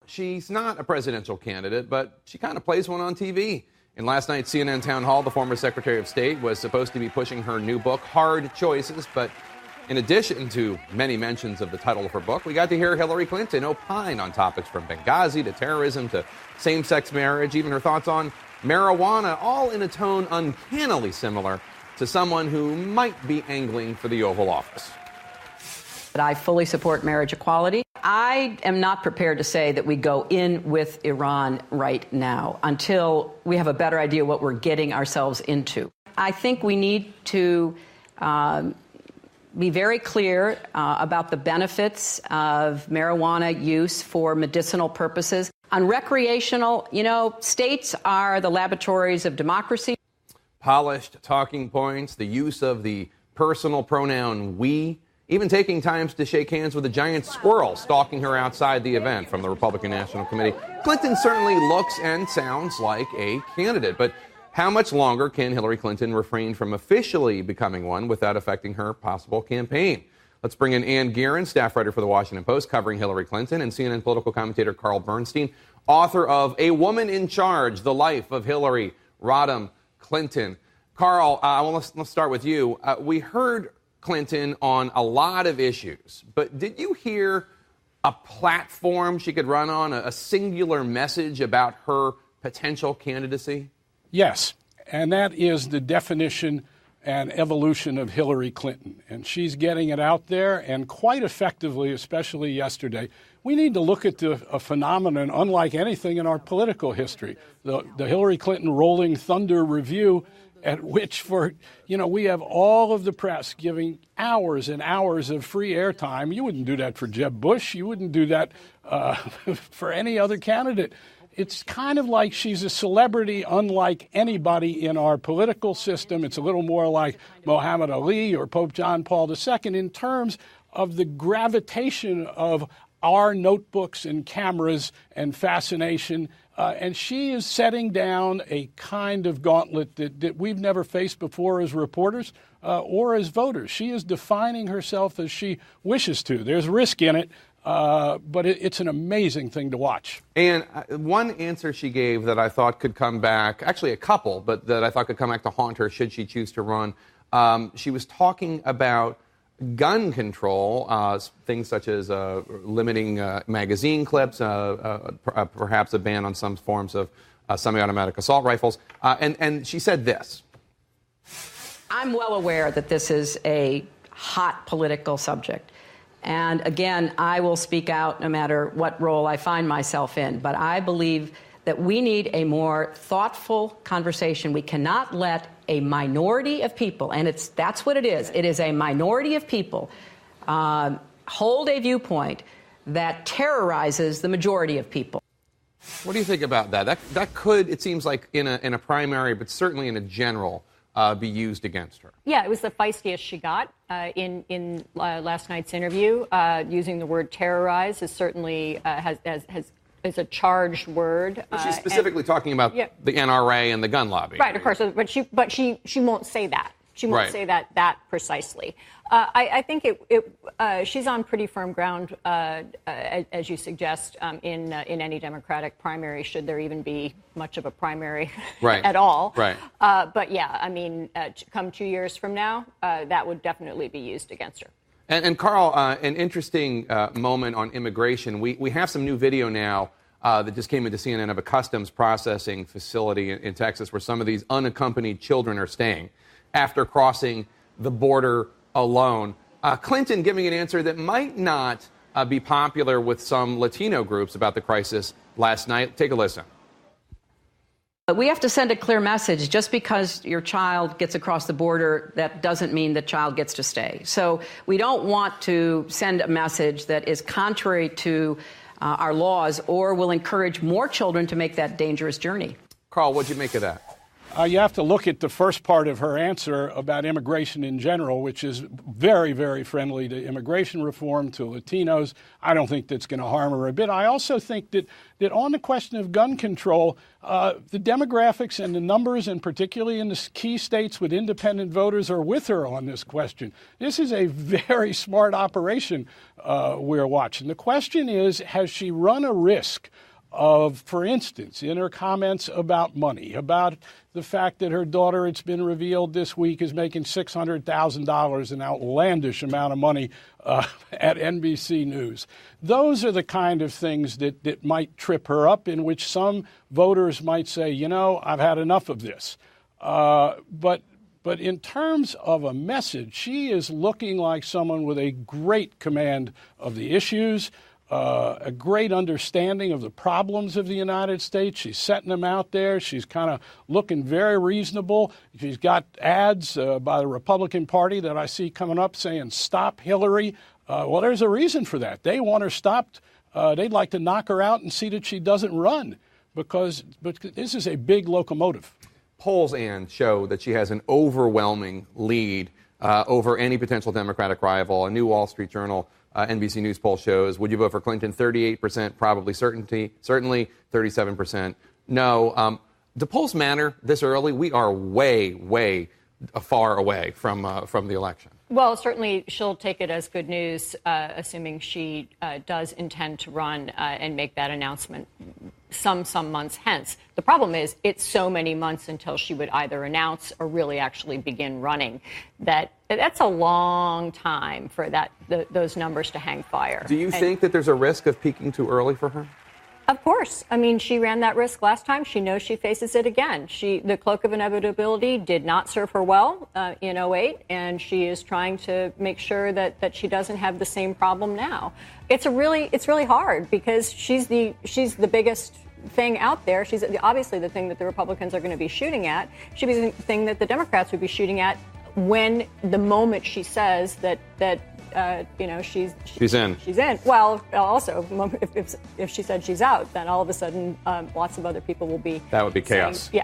She's not a presidential candidate, but she kind of plays one on TV. In last night's CNN town hall, the former Secretary of State was supposed to be pushing her new book, Hard Choices, but in addition to many mentions of the title of her book, we got to hear Hillary Clinton opine on topics from Benghazi to terrorism to same-sex marriage, even her thoughts on marijuana, all in a tone uncannily similar to someone who might be angling for the Oval Office. I fully support marriage equality. I am not prepared to say that we go in with Iran right now until we have a better idea what we're getting ourselves into. I think we need to be very clear about the benefits of marijuana use for medicinal purposes. On recreational, states are the laboratories of democracy. Polished talking points, the use of the personal pronoun we, even taking times to shake hands with a giant squirrel stalking her outside the event from the Republican National Committee. Clinton certainly looks and sounds like a candidate, but how much longer can Hillary Clinton refrain from officially becoming one without affecting her possible campaign? Let's bring in Ann Gearan, staff writer for The Washington Post, covering Hillary Clinton, and CNN political commentator Carl Bernstein, author of A Woman in Charge, The Life of Hillary Rodham Clinton. Carl, let's start with you. We heard Clinton on a lot of issues, but did you hear a platform she could run on, a singular message about her potential candidacy? Yes, and that is the definition and evolution of Hillary Clinton. And she's getting it out there, and quite effectively, especially yesterday. We need to look at a phenomenon unlike anything in our political history, the Hillary Clinton Rolling Thunder Review, at which we have all of the press giving hours and hours of free airtime. You wouldn't do that for Jeb Bush. You wouldn't do that for any other candidate. It's kind of like she's a celebrity unlike anybody in our political system. It's a little more like Muhammad Ali or Pope John Paul II in terms of the gravitation of our notebooks and cameras and fascination. And she is setting down a kind of gauntlet that we've never faced before as reporters or as voters. She is defining herself as she wishes to. There's risk in it. But it's an amazing thing to watch. And one answer she gave that I thought could come back, actually a couple, but that I thought could come back to haunt her should she choose to run, she was talking about gun control, things such as limiting magazine clips, perhaps a ban on some forms of semi-automatic assault rifles. And she said this. I'm well aware that this is a hot political subject. And again, I will speak out no matter what role I find myself in. But I believe that we need a more thoughtful conversation. We cannot let a minority of people, and that's what it is. It is a minority of people hold a viewpoint that terrorizes the majority of people. What do you think about that? That could, it seems like, in a primary, but certainly in a general, be used against her. Yeah, it was the feistiest she got in last night's interview. Using the word terrorize is certainly is a charged word. She's specifically talking about the NRA and the gun lobby. Right, of course, but she won't say that. She won't say that precisely. I think she's on pretty firm ground, as you suggest, in any Democratic primary, should there even be much of a primary at all. Right. But yeah, I mean, come 2 years from now, that would definitely be used against her. And Carl, an interesting moment on immigration. We have some new video now that just came into CNN of a customs processing facility in Texas where some of these unaccompanied children are staying after crossing the border alone. Clinton giving an answer that might not be popular with some Latino groups about the crisis last night. Take a listen. We have to send a clear message. Just because your child gets across the border, that doesn't mean the child gets to stay. So we don't want to send a message that is contrary to our laws or will encourage more children to make that dangerous journey. Carl, what'd you make of that? You have to look at the first part of her answer about immigration in general, which is very, very friendly to immigration reform, to Latinos. I don't think that's going to harm her a bit. I also think that on the question of gun control, the demographics and the numbers, and particularly in the key states with independent voters, are with her on this question. This is a very smart operation we're watching. The question is, has she run a risk of, for instance, in her comments about money, about the fact that her daughter, it's been revealed this week, is making $600,000, an outlandish amount of money at NBC News. Those are the kind of things that might trip her up, in which some voters might say, you know, I've had enough of this. But in terms of a message, she is looking like someone with a great command of the issues, a great understanding of the problems of the United States. She's setting them out there. She's kind of looking very reasonable. She's got ads by the Republican Party that I see coming up saying, "Stop Hillary." Well, there's a reason for that. They want her stopped. They'd like to knock her out and see that she doesn't run, because this is a big locomotive. Polls, Ann, show that she has an overwhelming lead over any potential Democratic rival. A new Wall Street Journal NBC News poll shows, would you vote for Clinton? 38% probably certainly 37% no. Do polls matter this early? We are way far away from the election. Well, certainly she'll take it as good news, assuming she does intend to run and make that announcement some months hence. The problem is it's so many months until she would either announce or really actually begin running. That's a long time for those numbers to hang fire. Do you think that there's a risk of peaking too early for her? Of course. I mean, she ran that risk last time. She knows she faces it again. The cloak of inevitability did not serve her well in 2008, and she is trying to make sure that she doesn't have the same problem now. It's really hard, because she's the biggest thing out there. She's obviously the thing that the Republicans are going to be shooting at. She'd be the thing that the Democrats would be shooting at when the moment she says that she's in. She's in. Well, also, if she said she's out, then all of a sudden lots of other people will be. That would be chaos. Saying,